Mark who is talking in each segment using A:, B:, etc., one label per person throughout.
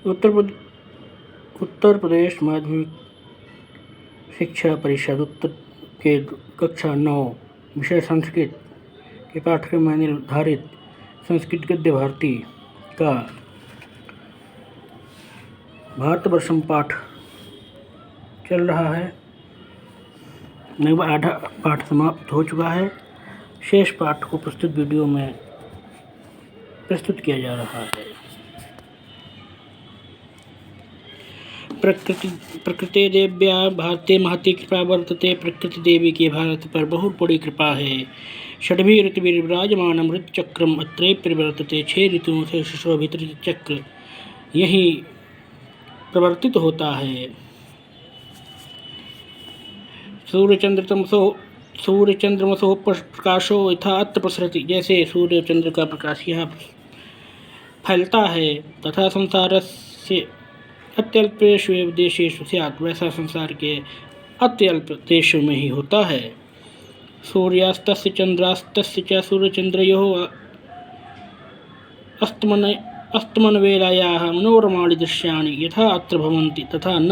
A: उत्तर प्रदेश माध्यमिक शिक्षा परिषद उत्तर के कक्षा 9 विषय संस्कृत के पाठ्यक्रम में निर्धारित संस्कृत गद्य भारती का भारतवर्षम पाठ चल रहा है। लगभग आधा पाठ समाप्त हो चुका है। शेष पाठ को प्रस्तुत वीडियो में प्रस्तुत किया जा रहा है। प्रकृति देव्या भारते महती कृपा वर्तते। प्रकृति देवी की भारत पर बहुत बड़ी कृपा है। षड्भी ऋतुविराजमान ऋतुचक्रम अत्रे परिवर्तते। 6 ऋतुओं से सुशोभित ऋतुचक्र यही प्रवर्तित होता है। सूर्य चंद्रमसो प्रकाशो यथा अत्र प्रसरति। जैसे सूर्य चंद्र का प्रकाश यहाँ फैलता है तथा संसार से अत्यल्पेषु देशेषु स्यात्। वैसा संसार के अत्यल्प देशों में ही होता है। सूर्यास्तस्य चंद्रास्तस्य च सूर्यचंद्रयोः अस्तमनवेलायाः मनोरमाणि दृश्यानि यथा अत्र भवन्ति तथा न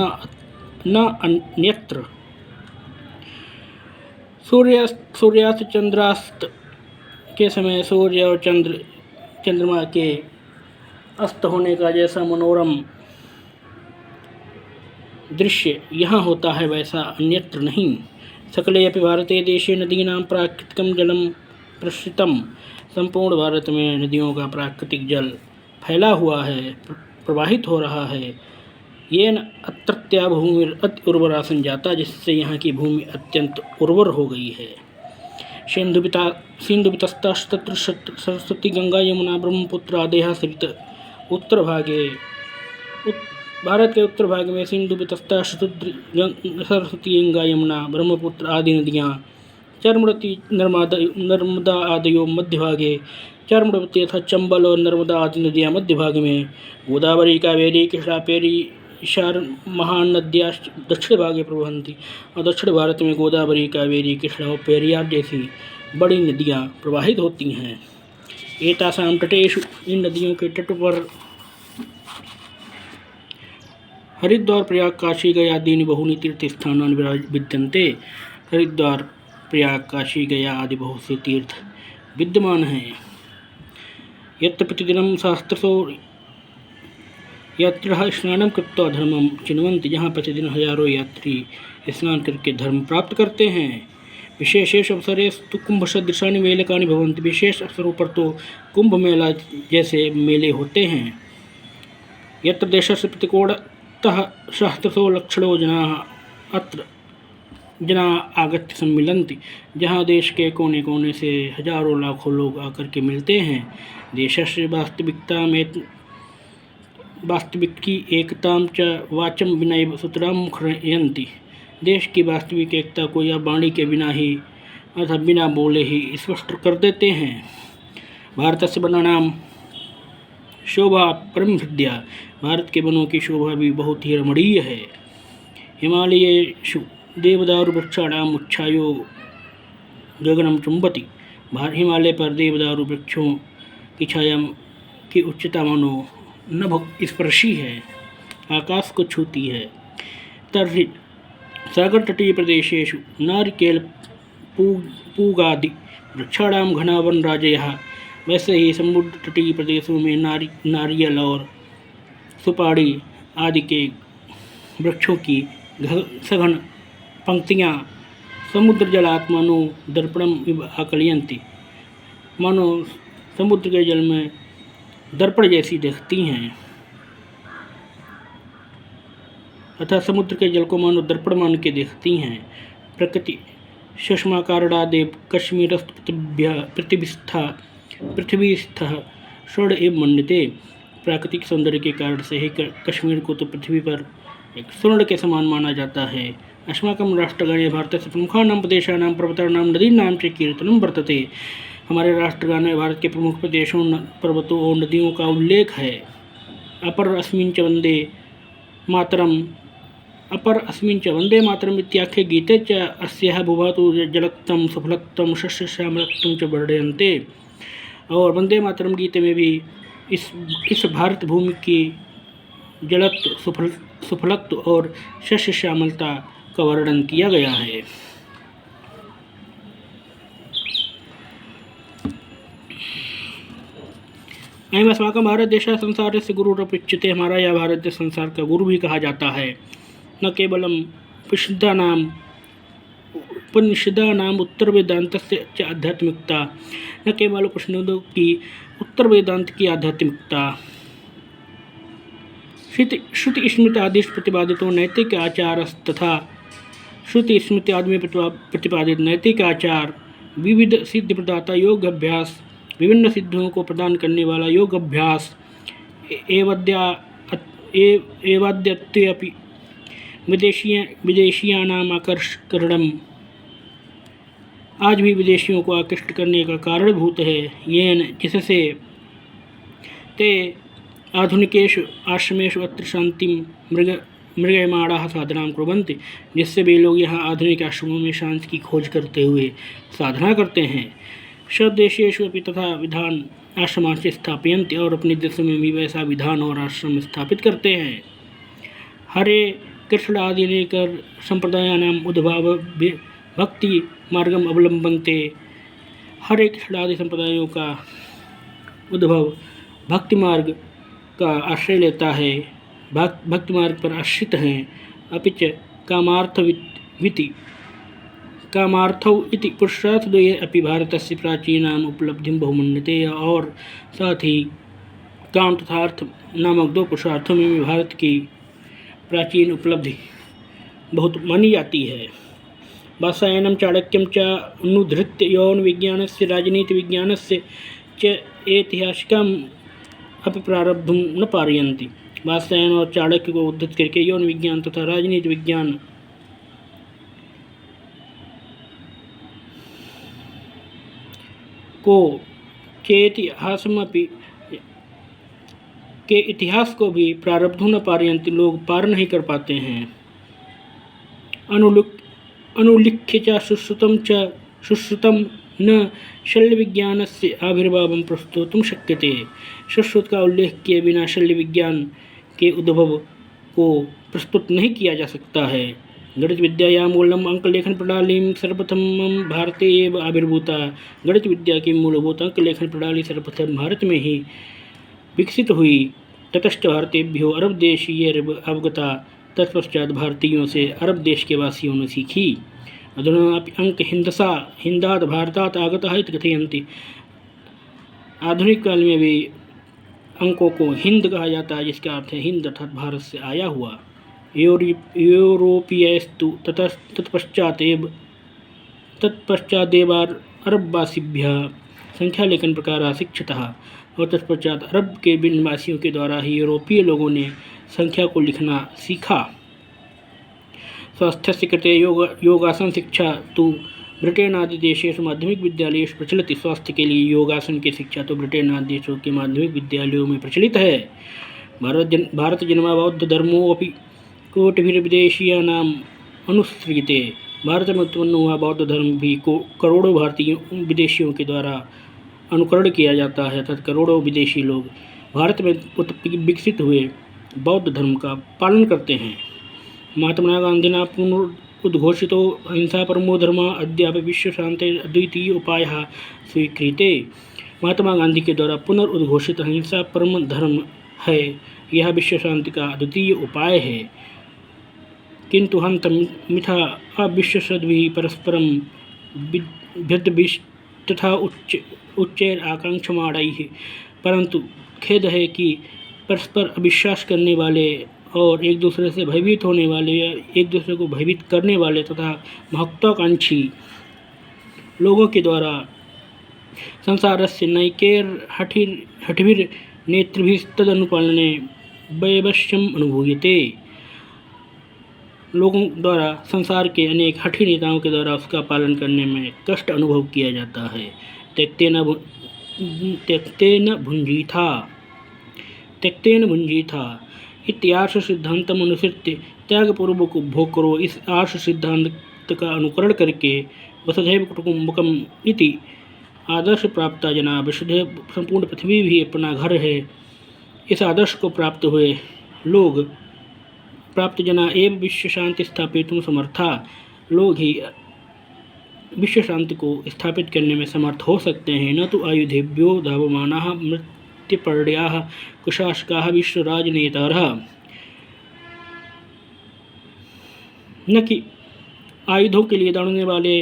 A: अन्यत्र। सूर्यास्त चंद्रास्त के समय सूर्य और चंद्रमा के अस्त होने का जैसा मनोरम दृश्य यहाँ होता है वैसा अन्यत्र नहीं। सकले अपि भारते देशे नदीनां प्राकृतिकं जलम प्रसृतम। संपूर्ण भारत में नदियों का प्राकृतिक जल फैला हुआ है, प्रवाहित हो रहा है। येन अत्रत्या भूमि अति उर्वरा संजाता। जिससे यहाँ की भूमि अत्यंत उर्वर हो गई है। सिंधुबितस्तत्र सरस्वती गंगा यमुना ब्रह्मपुत्र आदेहा सरित। उत्तर भागे भारत के उत्तर भाग में सिंधुबितस्ता सरस्वती गंगा यमुना ब्रह्मपुत्र आदि नदियाँ, चर्मवती नर्मदा आदयो मध्य भागे, चर्मवती तथा चंबल और नर्मदा आदि नदियाँ मध्य भाग में, गोदावरी कावेरी कृष्णा पेरी ईशार महान नद्याँ दक्षिण भागे प्रवहन्ति। और दक्षिण भारत में गोदावरी कावेरी कृष्णा और पेरियार जैसी बड़ी नदियाँ प्रवाहित होती हैं। एतासां तटेषु, इन नदियों के तट पर हरिद्वार प्रयाग काशी गया आदि बहूनि तीर्थस्थानानि विद्यन्ते। हरिद्वार प्रयाग काशी गया आदि बहुत से तीर्थ विद्यमान हैं। यत्र प्रतिदिनं सहस्रशो यात्रिणः स्नानं कृत्वा धर्मं चिन्वन्ति। जहाँ प्रतिदिन हजारों यात्री स्नान करके धर्म प्राप्त करते हैं। विशेष अवसरेस्तु कुंभ सदृशानि मेलकानि भवन्ति। विशेष अवसरों पर तो कुंभ मेला जैसे मेले होते हैं। यत्र देशस्य प्रतिकोणतः सहस्रशो लक्षणो जनाः अत्र जनाः आगत्य सम्मिलन्ति। जहाँ देश के कोने कोने से हजारों लाखों लोग आकर के मिलते हैं। देशस्य वास्तविकी एकतां च वाचं विनैव सूत्रां मुखरयन्ति। देश की वास्तविक एकता को या वाणी के बिना ही अर्थात बिना बोले ही स्पष्ट कर देते हैं। भारतस्य वनानां शोभा परम हृद्या। भारत के वनों की शोभा भी बहुत ही रमणीय है। हिमालयेषु देवदारु वृक्षाणां उच्छायो गगनं चुम्बति। हिमालय पर देवदारु वृक्षों की छाया की उच्चता मानो नभ स्पर्शी है, आकाश को छूती है। तर्हि सागर तटीय प्रदेशेषु नारिकेल पूगादि वृक्षाणां घना वनराजयः। वैसे ही समुद्र तटीय प्रदेशों में नारियल और सुपारी आदि के वृक्षों की सघन पंक्तियाँ समुद्र जलात्मानो दर्पणम इव आकलयन्ति। मानो समुद्र के जल में दर्पण जैसी दिखती हैं अतः समुद्र के जल को मानो दर्पण मान के देखती हैं। प्रकृति सुषमाकारणादेव पृथ्वीस्थः स्वर्ण एवं मन्यते। प्राकृतिक सौंदर्य के कारण से ही कश्मीर को तो पृथ्वी पर एक स्वर्ण के समान माना जाता है। अस्माकं राष्ट्रगाने भारतस्य प्रमुखानां प्रदेशानां पर्वतानां नदीनां च कीर्तनं वर्तते। हमारे राष्ट्रगान में भारत के प्रमुख प्रदेशों, पर्वतों और नदियों का उल्लेख है। अपर अस्मिन् च वन्दे मातरम् इत्याख्ये गीते च अस्याः भुवातु जलक्तं सुफलक्तं शस्यश्यामलक्तं च वर्णयन्ते। और वंदे मातरम गीत में भी इस भारत भूमि की जलत्व, सुफलत्व और शस्य श्यामलता का वर्णन किया गया है। अयम् अस्माकं भारत देशः संसारस्य गुरुरप्युच्यते। हमारा यह भारत देश संसार का गुरु भी कहा जाता है। न केवलम उपनिषदानाम उत्तर वेदांतस्य च आध्यात्मिकता, न केवल उपनिषदों की उत्तर वेदांत की आध्यात्मिकता, श्रुति स्मृति आदि प्रतिपादितों नैतिक आचार तथा श्रुति स्मृति आदि में प्रतिपादित नैतिक आचार, विविध सिद्धि प्रदाता योग अभ्यास, विभिन्न सिद्धियों को प्रदान करने वाला योग अभ्यास, एवाद्यपि विदेशियानाम आकर्षकरणम, आज भी विदेशियों को आकृष्ट करने का कारणभूत है। येन, जिससे ते आधुनिकेषु आश्रमेषु अत्र शांतिं मृगयमाणाः साधनां कुर्वन्ति, जिससे वे लोग यहाँ आधुनिक आश्रमों में शांति की खोज करते हुए साधना करते हैं। स्वदेशेषु अपि तथा विधान आश्रमांश्च स्थापयन्ति, और अपने देशों में भी वैसा विधान और आश्रम स्थापित करते हैं। हरे कृष्ण आदि लेकर संप्रदायानाम उद्भाव भक्ति मार्गम अवलंबनते। हरे कृष्ण आदि संप्रदायों का उद्भव भक्ति मार्ग का आश्रय लेता है, भक्ति मार्ग पर आश्रित हैं। अपिच कामार्थौ इति पुरुषार्थद्वये अपि भारतस्य प्राचीनाम उपलब्धिं बहुमन्यते, और साथ ही काम तथा अर्थ नामक दो पुरुषार्थों में भारत की प्राचीन उपलब्धि बहुत मानी जाती है। वात्सायनं चाणक्यं च अनुधृत्य यौन विज्ञानस्य राजनीति विज्ञानस्य च ऐतिहासिकम् अपि प्रारब्धुं न पारयन्ति। वात्सायन और चाणक्य को उद्धृत करके यौन विज्ञान तथा राजनीति विज्ञान को के इतिहास को भी प्रारब्धुं न पारयन्ति, लोग पार नहीं कर पाते हैं। अनुलिख्य च सुश्रुतं न शल्य विज्ञानस्य आविर्भावं प्रस्तुतुं शक्यते। सुश्रुत का उल्लेख किए बिना शल्य विज्ञान के उद्भव को प्रस्तुत नहीं किया जा सकता है। गणित विद्यायां मूलम अंकलेखन प्रणाली सर्वप्रथम भारते एव आविर्भूता। गणित विद्या की मूलभूत अंकलेखन प्रणाली सर्वप्रथम भारत में ही विकसित हुई। ततश्च भारतेभ्यो अरब देशीय अवगता, तत्पश्चात भारतीयों से अरब देश के वासियों ने सीखी। अधुना अंक हिंदात भारतात आगतः इति कथयन्ति। आधुनिक काल में भी अंकों को हिंद कहा जाता है, जिसका अर्थ है हिंद अर्थात भारत से आया हुआ। यूरोपीयस्तु तत्पश्चादेव अरबवासिभ्यः संख्या लेखन प्रकार शिक्षतः, और तत्पश्चात अरब के बिनवासियों के द्वारा ही यूरोपीय लोगों ने संख्या को लिखना सीखा। स्वास्थ्यस्य कृते योगासन शिक्षा तो ब्रिटेन आदि देशेषु माध्यमिक विद्यालयेषु प्रचलित। स्वास्थ्य के लिए योगासन की शिक्षा तो ब्रिटेन आदि देशों के माध्यमिक विद्यालयों में प्रचलित है। भारत जन्मा बौद्ध धर्मोऽपि कोटिभिर्विदेशीयानाम् अनुसृयते। भारत में उत्पन्न हुआ बौद्ध धर्म भी करोड़ों भारतीयों विदेशियों के द्वारा अनुकरण किया जाता है, तथा करोड़ों विदेशी लोग भारत में विकसित हुए बौद्ध धर्म का पालन करते हैं। महात्मा गांधिना पुनरुद्घोषितो अहिंसा परमो धर्म अद्यापि विश्व शांति अद्वितीय उपायः स्वीकृते। महात्मा गांधी के द्वारा पुनरुद्घोषित अहिंसा परम धर्म है, यह विश्व शांति का अद्वितीय उपाय है। किंतु हंत मिथा अविश्वसद्भिः परस्परं तथा उच्चैर आकांक्षमाणैः, परंतु खेद है कि परस्पर अविश्वास करने वाले और एक दूसरे से भयभीत होने वाले या एक दूसरे को भयभीत करने वाले तथा महत्वाकांक्षी लोगों के द्वारा संसारस्य नैकैर्हठिभिर् नेतृभिस्तदनुपालने वैवश्यम् अनुभूयते। लोगों द्वारा संसार के अनेक हठी नेताओं के द्वारा उसका पालन करने में कष्ट अनुभव किया जाता है। त्यक्तेन भुंजीथा इत्यार्ष सिद्धांतम अनुसृत्य त्यागपूर्वक उपभोग करो। इस आर्ष सिद्धांत का अनुकरण करके वसुधैव कुटुंबकम इति आदर्श प्राप्त जना, वसुधैव संपूर्ण पृथ्वी भी अपना घर है, इस आदर्श को प्राप्त हुए लोग प्राप्त जना एवं विश्व शांति स्थापितुं समर्था, लोग ही विश्व शांति को स्थापित करने में समर्थ हो सकते हैं। न तो आयुधेभ्यो धावमानाः मृत्युपर्याः कुशासकाः विश्व राजनेतारः, न कि आयुधों के लिए दौड़ने वाले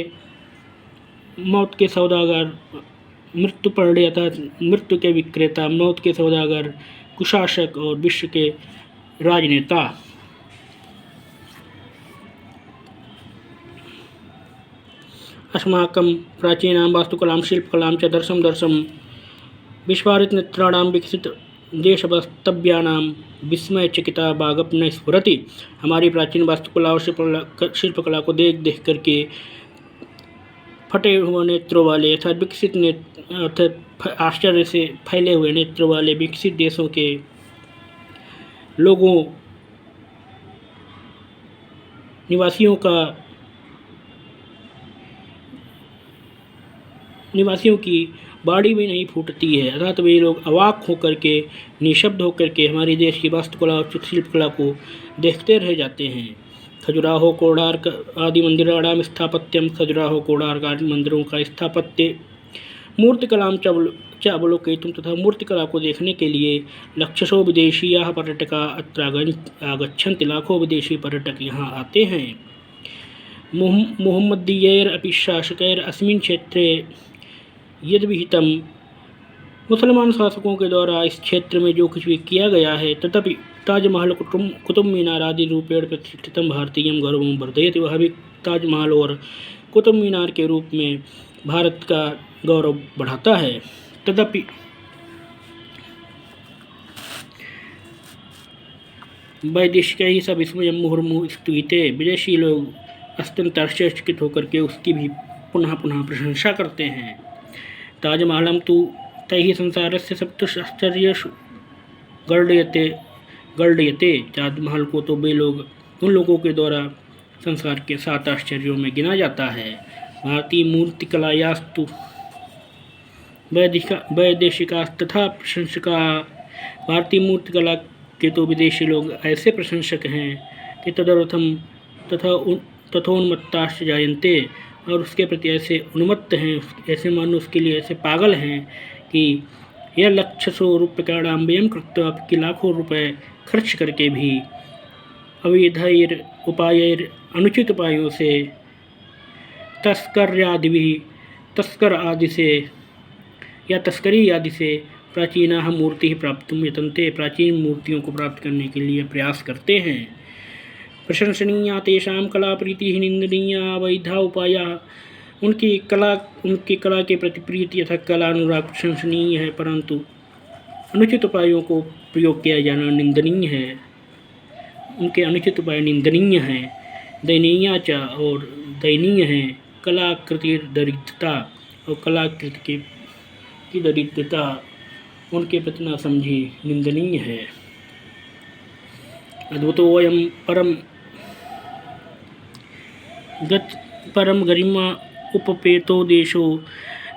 A: मौत के सौदागर, मृत्युपर्य अर्थात मृत्यु के विक्रेता, मौत के सौदागर, कुशासक और विश्व के राजनेता। अस्माकं प्राचीनां वास्तुकलां शिल्पकलां च दर्शं विस्फारितनेत्राणां विकसितदेशवास्तव्यानां विस्मयचकिता बागप न स्फुरति। हमारी प्राचीन वास्तुकला और शिल्पकला को देख देख करके फटे हुए नेत्रों वाले अर्थात विकसित अर्थात आश्चर्य से फैले हुए नेत्रों वाले विकसित देशों के लोगों निवासियों की बाड़ी भी नहीं फूटती है, अर्थात वे लोग अवाक होकर के, निशब्द होकर के हमारे देश की वास्तुकला और शिल्पकला को देखते रह जाते हैं। खजुराहो कोणार्क आदि मंदिराणाम स्थापत्यम, खजुराहो कोणार्क आदि मंदिरों का स्थापत्य, मूर्तिकलां च अवलोकयितुं तथा मूर्तिकला को देखने के लिए लक्षशो विदेशीयाः पर्यटकाः अत्र आगच्छन्ति, लाखों विदेशी पर्यटक यहाँ आते हैं। मुहम्मदीयैर अपि शासकैर अस्मिन् क्षेत्रे यद्विहितं, मुसलमान शासकों के द्वारा इस क्षेत्र में जो कुछ भी किया गया है, तथापि ताजमहल कुतुब मीनार आदि रूपेण प्रतिष्ठितं भारतीयं गौरवं वर्धयति, वह भी ताजमहल और कुतुब मीनार के रूप में भारत का गौरव बढ़ाता है। तथापि वैदेशिकैः स विस्मयं मुहुर्मुहुः स्तुयते, विदेशी लोग अत्यंत आश्चर्यचकित होकर के उसकी भी पुनः पुनः प्रशंसा करते हैं। ताजमहलं तु तैः संसारस्य सप्तश्चर्येषु गण्यते, ताजमहल को तो वे लोग उन लोगों के द्वारा संसार के 7 आश्चर्यों में गिना जाता है। भारतीय मूर्तिकलायास्तु वैदेशिकास्तथा प्रशंसका, भारतीय मूर्तिकला के तो विदेशी लोग ऐसे प्रशंसक हैं कि तदर्थम तथोन्मत्ताश्च जायन्ते, और उसके प्रति ऐसे उन्मत्त हैं, ऐसे मानो उसके लिए ऐसे पागल हैं कि यह लक्षसो रूप्यकाणां व्ययं कृत्वा, आपकी लाखों रुपए खर्च करके भी अवैधैर उपायैर अनुचित उपायों से, तस्कर आदि से या तस्करी आदि से प्राचीनाः मूर्तिः प्राप्तुं यतन्ते, प्राचीन मूर्तियों को प्राप्त करने के लिए प्रयास करते हैं। प्रशंसनीया तेषां कला प्रीतिः निंदनीया अवैधा उपाया, उनकी कला के प्रति प्रीति अथवा कला अनुराग प्रशंसनीय है, परंतु अनुचित उपायों को प्रयोग किया जाना निंदनीय है, उनके अनुचित उपाय निंदनीय हैं। दयनीया च, और दयनीय है, कलाकृति दरिद्रता, और कलाकृति की दरिद्रता उनके प्रति न समझी निंदनीय है। अद्भुतोऽयं परम गरिमा उपपेतो देशो,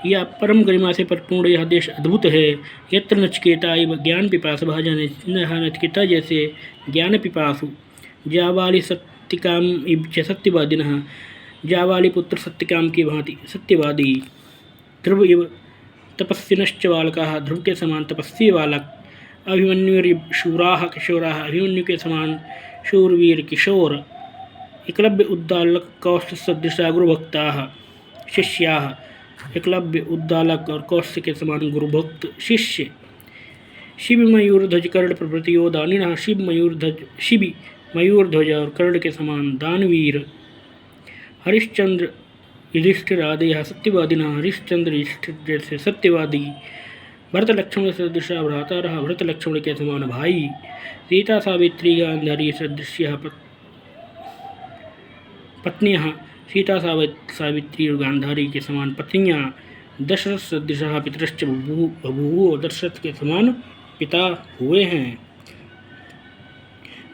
A: या परम गरिमा से परिपूर्ण यह देश अद्भुत है। यत्र नचिकेता इव ज्ञान पिपासु, नचिकेता जैसे ज्ञान पिपासु, जावाली सत्यकाम इव च सत्यवादिनः, जावाली पुत्र सत्यकाम की भांति सत्यवादी। ध्रुव इव तपस्विनश्च बालकाः, ध्रुव के समान तपस्वी बालक। अभिमन्युरिव शूराः किशोराः, अभिमन्यु के समान शूरवीर किशोर। एकलव्य उद्दालक कौस्तुभ सदृशा गुरुभक्ताः शिष्याः, एकलव्य उद्दालक और कौस्तुभ के समान गुरुभक्त शिष्य। शिव मयूरध्वज कर्ण प्रभृति दानिनः, शिव मयूरध्वज और कर्ण के समान दानवीर। हरिश्चंद्र युधिष्ठिर आदयः सत्यवादिनः, हरिश्चंद्र युधिष्ठिर जैसे सत्यवादी। भरत लक्ष्मण सदृशा भ्रातारः, भरत लक्ष्मण के समान भाई। सीता सावित्री गांधारी सदृश्यः पत्नियाँ, सीता सावित्री और गांधारी के समान पत्नियाँ। दशरथ सदृशः पितरश्च बभूवुः, दशरथ के समान पिता हुए हैं।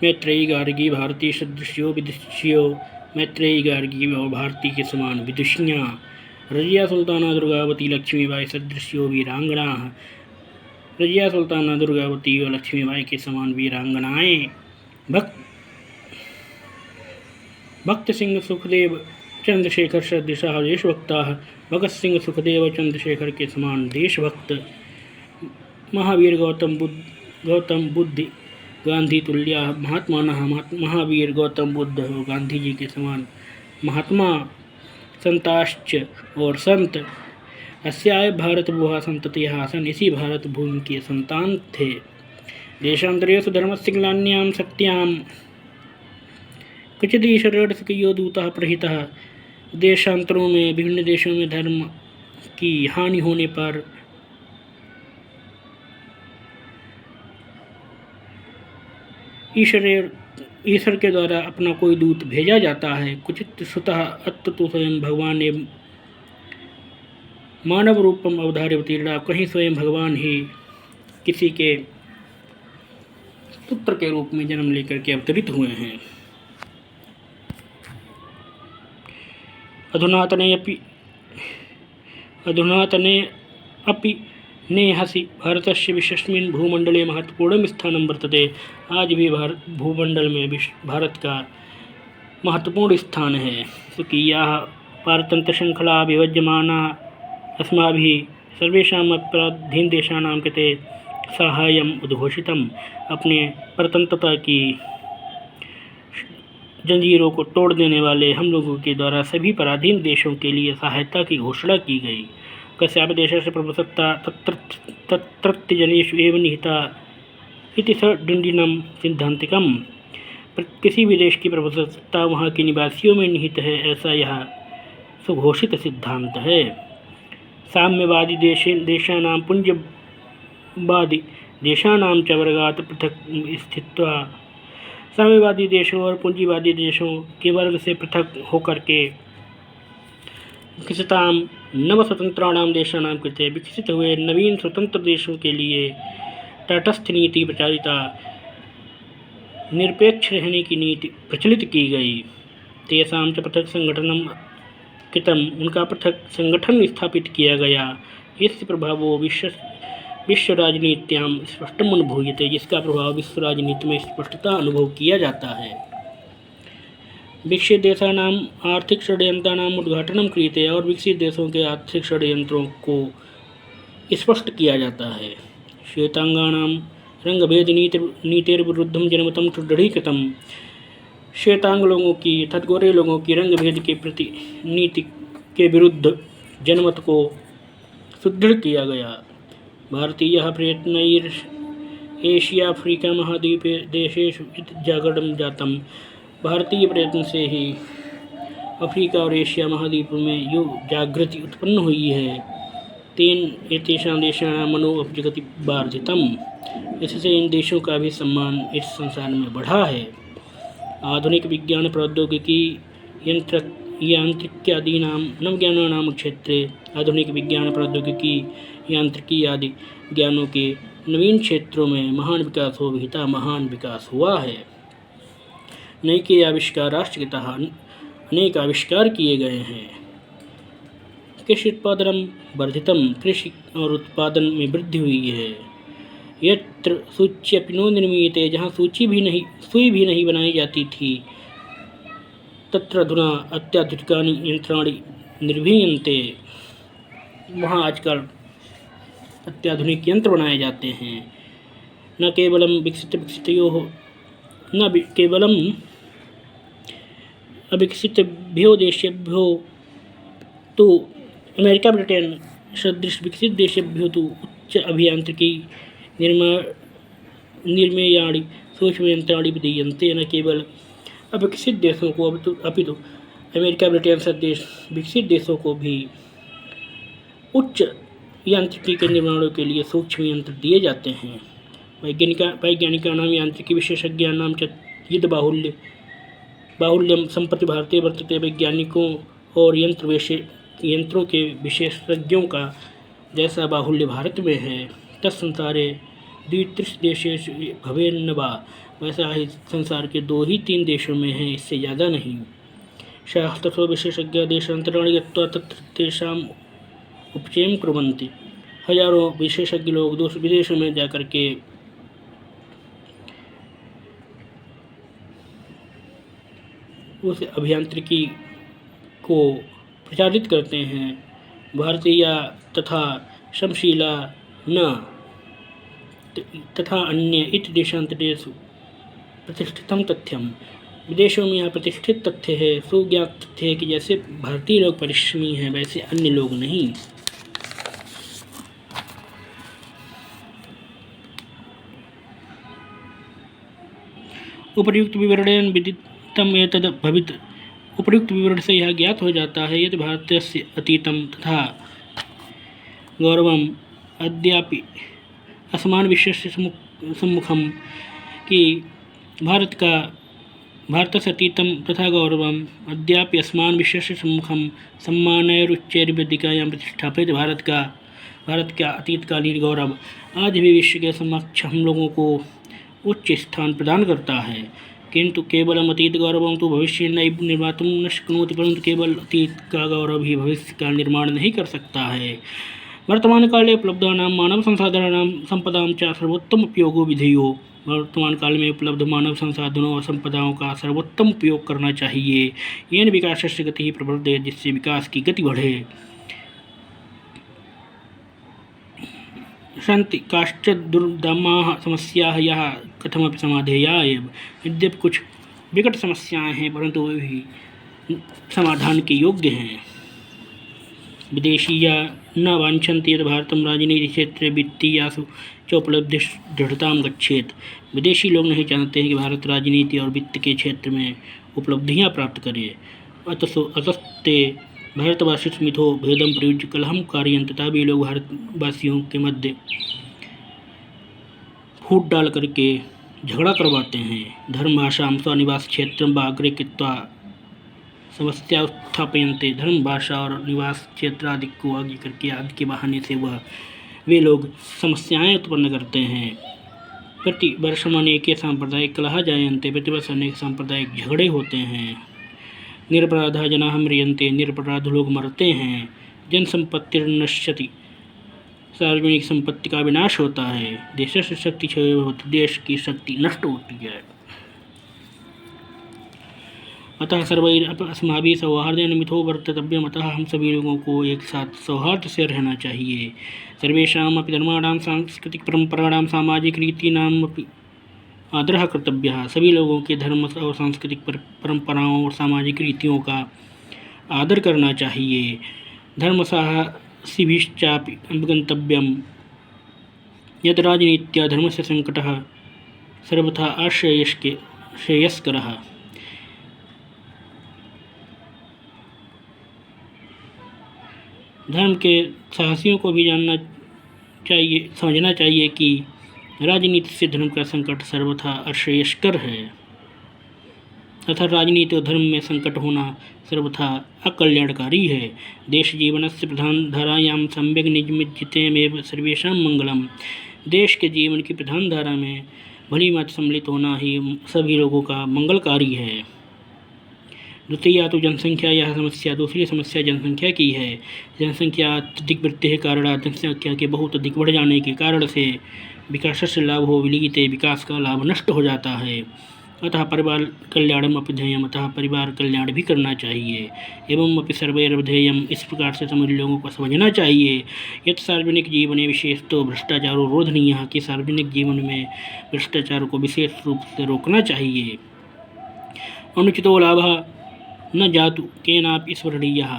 A: मैत्रेयी गार्गी भारती सदृश्यो विदुष्यो, मैत्रेयी गार्गी और भारती के समान विदुषियाँ। रजिया सुल्ताना दुर्गावती लक्ष्मीबाई सदृश्यो वीरांगना, रजिया सुल्ताना दुर्गावती और लक्ष्मीबाई के समान वीरांगनाएँ। भक्त भक्त सिंह सुखदेव चंद्रशेखर सदृशाः देशभक्ताः भगत सिंह सुखदेव चंद्रशेखर के समान देशभक्त, महावीर गौतम बुद्ध गांधी तुल्या महात्मानः महावीर गौतम बुद्ध और गांधी जी के समान महात्मा संताश्च और संत अस्याय भारत भुवः संततयः आसन्, इसी भारत भूमि के संतान थे। देशान्तरेषु धर्मस्य ग्लान्यां सत्यां क्वचिदीश्वरस्य दूतः प्रहितः। देशांतरों में विभिन्न देशों में धर्म की हानि होने पर ईश्वर के द्वारा अपना कोई दूत भेजा जाता है। कुचित स्वतः अत्र तो स्वयं भगवान ने मानव रूपम अवधार्य अवतीर्णा, कहीं स्वयं भगवान ही किसी के पुत्र के रूप में जन्म लेकर के अवतरित हुए हैं। अधुनातने अपि नेहसि भारतस्य विश्वस्मिन् भूमंडले महत्वपूर्ण स्थानं वर्तते। आज भी भूमंडल में भारत का महत्वपूर्ण स्थान है। स्वकीयाः पारतन्त्रशृङ्खला विभज्यमाना अस्माभिः सर्वेषाम् अपराधीनदेशानां कृते साहाय्यम् उद्घोषितम्। अपने परतंत्रता की जंजीरों को तोड़ देने वाले हम लोगों के द्वारा सभी पराधीन देशों के लिए सहायता की घोषणा की गई। कस्यापि देशस्य प्रभुसत्ता तत्रत्य जनेषु एव निहिता इति सडिण्डिनं सिद्धांतिकम्। किसी भी देश की प्रभुसत्ता वहाँ के निवासियों में निहित है, ऐसा यह सुघोषित सिद्धांत है। साम्यवादी देशानां पुंजवादी देशानां च वर्गात् पृथक स्थित्वा, साम्यवादी देशों और पूंजीवादी देशों के वर्ग से पृथक होकर के विकसितां नव स्वतंत्राणां देशानां कृते विकसित हुए नवीन स्वतंत्र देशों के लिए तटस्थ नीति प्रचारिता, निरपेक्ष रहने की नीति प्रचलित की गई। तेषां च पृथक संगठनं कृतम्, उनका पृथक संगठन स्थापित किया गया। इस प्रभावो विश्व राजनीत्यां स्पष्टम् अनुभूयते, जिसका प्रभाव विश्व राजनीति में स्पष्टता अनुभव किया जाता है। विकसित देशानां आर्थिक षड्यंत्राणाम् उद्घाटनं क्रियते, और विकसित देशों के आर्थिक षड्यंत्रों को स्पष्ट किया जाता है। श्वेतांगानां रंगभेद नीतिर्विरुद्धं जनमतं सुदृढ़ीकृतम्। श्वेतांग लोगों की तथा गोरे लोगों की रंग भेद के प्रति नीति के विरुद्ध जनमत को सुदृढ़ किया गया। भारतीयः प्रयत्नैर् एशिया अफ्रीका महाद्वीपे देशेषु जागरणं जातम्। भारतीय प्रयत्न से ही अफ्रीका और एशिया महाद्वीप में यो जागृति उत्पन्न हुई है। तेन एतेषां देशानां मनो अपजगति वर्धितम्। इससे इन देशों का भी सम्मान इस संसार में बढ़ा है। आधुनिक विज्ञान प्रौद्योगिकी यांत्रिक्यादीनां नवज्ञानानां क्षेत्रे, आधुनिक विज्ञान प्रौद्योगिकी यांत्रिकी आदि ज्ञानों के नवीन क्षेत्रों में महान विकास हो विहिता महान विकास हुआ है। नैके आविष्काराश्चकृताः, अनेक आविष्कार किए गए हैं। कृषि उत्पादनम वर्धितम, कृषि और उत्पादन में वृद्धि हुई है। यत्र सूच्यपि नो निर्मीयते, जहाँ सुई भी नहीं बनाई जाती थी, तत्र अधुना अत्याधुनिकानि यंत्राणि निर्मीयन्ते, वहाँ आजकल अत्याधुनिक यंत्र बनाए जाते हैं। न केवलम अविकसितभ्यो देशेभ्यो तो अमेरिका ब्रिटेन सदृश विकसित देशेभ्यो तो उच्च अभियांत्रिकी निर्मेयाणि सूक्ष्म यंत्राणि विधीयन्ते। न केवल अविकसित देशों को अपितु अमेरिका ब्रिटेन सदृश विकसित देशों को भी उच्च यांत्रिकी के निर्माणों के लिए सूक्ष्म यंत्र दिए जाते हैं। वैज्ञानिकानां यांत्रिकी विशेषज्ञानां च यद् बाहुल्यम संप्रति भारते वर्तते। वैज्ञानिकों और यंत्रों के विशेषज्ञों का जैसा बाहुल्य भारत में है, तत्संसारे द्वित्रिश देशेषु भवेन्न वा, वैसा ही संसार के 2 ही 3 देशों में है, इससे ज़्यादा नहीं। शास्त्रसो विशेषज्ञ देशांतराणि गत्वा तत्र तेषाम् उपचयं कुर्वन्ति। हजारों विशेषज्ञ लोग विदेशों में जाकर के उस अभियांत्रिकी को प्रचारित करते हैं। भारतीय तथा समशीला न तथा अन्य इति देशांतरेषु प्रतिष्ठितम तथ्यम। विदेशों में यह प्रतिष्ठित तथ्य है, सुज्ञात तथ्य है कि जैसे भारतीय लोग परिश्रमी हैं वैसे अन्य लोग नहीं। उपर्युक्त विवरणेन विदितम एतद् भवित्। उपर्युक्त विवरण से यह ज्ञात हो जाता है यदि भारतस्य अतीतम तथा गौरवम अद्यापि असमान विश्वस्य सम्मुखम कि भारतस्य अतीतम तथा गौरवम अद्यापि असमान विश्वस्य सम्मुखम सम्मानैरुच्चैर्वेदिकायां प्रतिष्ठापित। भारत का अतीतकालीन गौरव आज भी विश्व के समक्ष हम लोगों को उच्च स्थान प्रदान करता है, किंतु केवलम अतीत गौरवं तो भविष्य नैव निर्मातुं न शक्नोति। परंतु केवल अतीत का गौरव ही भविष्य का निर्माण नहीं कर सकता है। वर्तमान काले उपलब्धानां मानव संसाधनानां संपदां च सर्वोत्तम उपयोगो विधेयो। वर्तमान काल में उपलब्ध मानव संसाधनों और संपदाओं का सर्वोत्तम उपयोग करना चाहिए। येन विकासस्य गतिः प्रवर्धेत, जिससे विकास की गति बढ़े। सन्ति काश्चित् दुर्दमाः समस्याः याः कथमपि समाधेया एव। यद्यपि कुछ विकट समस्याएं हैं परंतु वे भी समाधान के योग्य हैं। विदेशीया न वांछन्ति यद् भारतं राजनीतिक्षेत्रे वित्तीयासु च उपलब्धिषु दृढ़तां गच्छेत्। विदेशी लोग नहीं चाहते हैं कि भारत राजनीति और वित्त के क्षेत्र में उपलब्धियां प्राप्त करे। अतस्ते भारतवासिषु मिथो भेदम प्रयुज्य कलहम कारयन्ति। तथा भी लोग भारतवासियों के मध्य फूट डाल करके झगड़ा करवाते हैं। धर्म भाषां स्वनिवास क्षेत्रं वा अग्रे कृत्वा समस्या उत्थापयन्ते। धर्म भाषा और निवास क्षेत्र आदि को आगे करके आदि के बहाने से वे लोग समस्याएं उत्पन्न करते हैं। प्रतिवर्षम् अनेके सांप्रदायिक कलह जायन्ते। प्रतिवर्ष अनेक सांप्रदायिक झगड़े होते हैं। निरपराधा जनाः म्रियन्ते। निरपराध लोग मरते हैं। जनसंपत्तिर्नश्यति। सार्वजनिक संपत्ति का विनाश होता है। देशस्य शक्ति क्षय होती। देश की शक्ति नष्ट होती है। अतः सर्वैरपि सौहार्देन मिथो वर्तितव्यम्। अतः हम सभी लोगों को एक साथ सौहार्द से रहना चाहिए। सर्वेषाम् अपि धर्माणां सांस्कृतिक परंपराणां सामाजिक रीतीनाम् अपि आदरः कर्तव्यः। सभी लोगों के धर्म और सांस्कृतिक परंपराओं और सामाजिक रीतियों का आदर करना चाहिए। धर्मसाहसिभिश्चापि अवगन्तव्यम् यत् राजनीत्या धर्मस्य संकटः सर्वथा अश्रेयस्करः। धर्म के साहसियों को भी समझना चाहिए कि राजनीति से धर्म का संकट सर्वथा अश्रेयस्कर है तथा राजनीति और धर्म में संकट होना सर्वथा अकल्याणकारी है। देश जीवनस्य प्रधान धारायां सम्यक् निमज्जितेमेव सर्वेषां मंगलम। देश के जीवन की प्रधान धारा में भली मत सम्मिलित होना ही सभी लोगों का मंगलकारी है। द्वितीया तो जनसंख्या यह समस्या। दूसरी समस्या जनसंख्या की है। जनसंख्या अत्यधिक वृद्धि के कारण जनसंख्या के बहुत अधिक बढ़ जाने के कारण से विकासस्य लाभो विलीयते। विकास का लाभ नष्ट हो जाता है। अतः परिवार कल्याणम अपि ध्येयम्। अतः परिवार कल्याण भी करना चाहिए। एवं अपि सर्वैरवधेयम्। इस प्रकार से समझ लोगों को समझना चाहिए यत् सार्वजनिक जीवने विशेष तो भ्रष्टाचारो रोधनीयः कि सार्वजनिक जीवन में भ्रष्टाचार को विशेष रूप से रोकना चाहिए। अनुचितो लाभः न जातु केनापि स्पृहणीयः।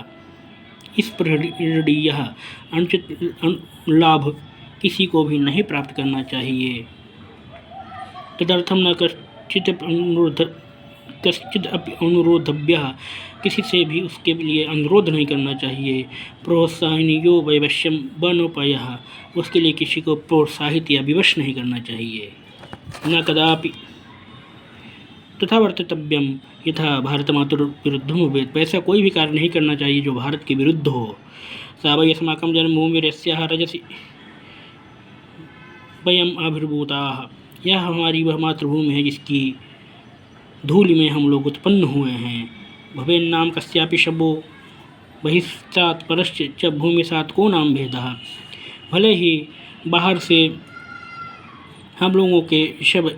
A: अनुचित लाभ किसी को भी नहीं प्राप्त करना चाहिए। तदर्थम न कश्चित् अपि अनुरोधव्यः। किसी से भी उसके लिए अनुरोध नहीं करना चाहिए। प्रोत्साहनीयो वैवश्यम वनोपायः। उसके लिए किसी को प्रोत्साहित या विवश नहीं करना चाहिए। न कदापि तथा वर्तितव्यम यथा भारतमातुर्विरुद्धं भवेत्। वैसा कोई भी कार्य नहीं करना चाहिए जो भारत के विरुद्ध हो। सा वै अस्माकं जन्मभूमिर्यस्याः रजसि वयम् आविर्भूताः। यह हमारी वह मातृभूमि है जिसकी धूलि में हम लोग उत्पन्न हुए हैं। भवेन्नाम कस्यापि शवो बहिस्तात् परश्च च भूमिसात् को नाम भेदः। भले ही बाहर से हम लोगों के शव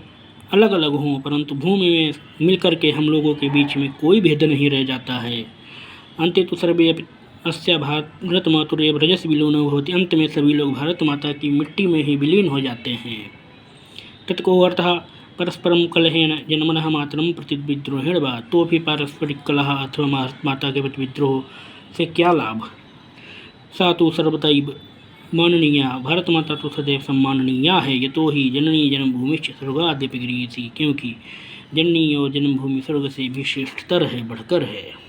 A: अलग अलग हों, परंतु भूमि में मिलकर के हम लोगों के बीच में कोई भेद नहीं रह जाता है। अंते तो सर्वे अस्या भारत मातुरेव रजस विलीनो भवति। अंत में सभी लोग भारत माता की मिट्टी में ही विलीन हो जाते हैं। तत्को अर्थः परस्परम कलहेन जन्मनः मातरम प्रति विद्रोहेण वा। तो भी पारस्परिक कलह अथवा भारत माता के प्रति विद्रोह से क्या लाभ। सा तो सर्वतैव माननीया। भारत माता तो सदैव सम्माननीया है। यतो ही जननी जन्मभूमिश्च स्वर्गादपि गरीयसी। क्योंकि जननी और जन्मभूमि स्वर्ग से भी श्रेष्ठतर है, बढ़कर है।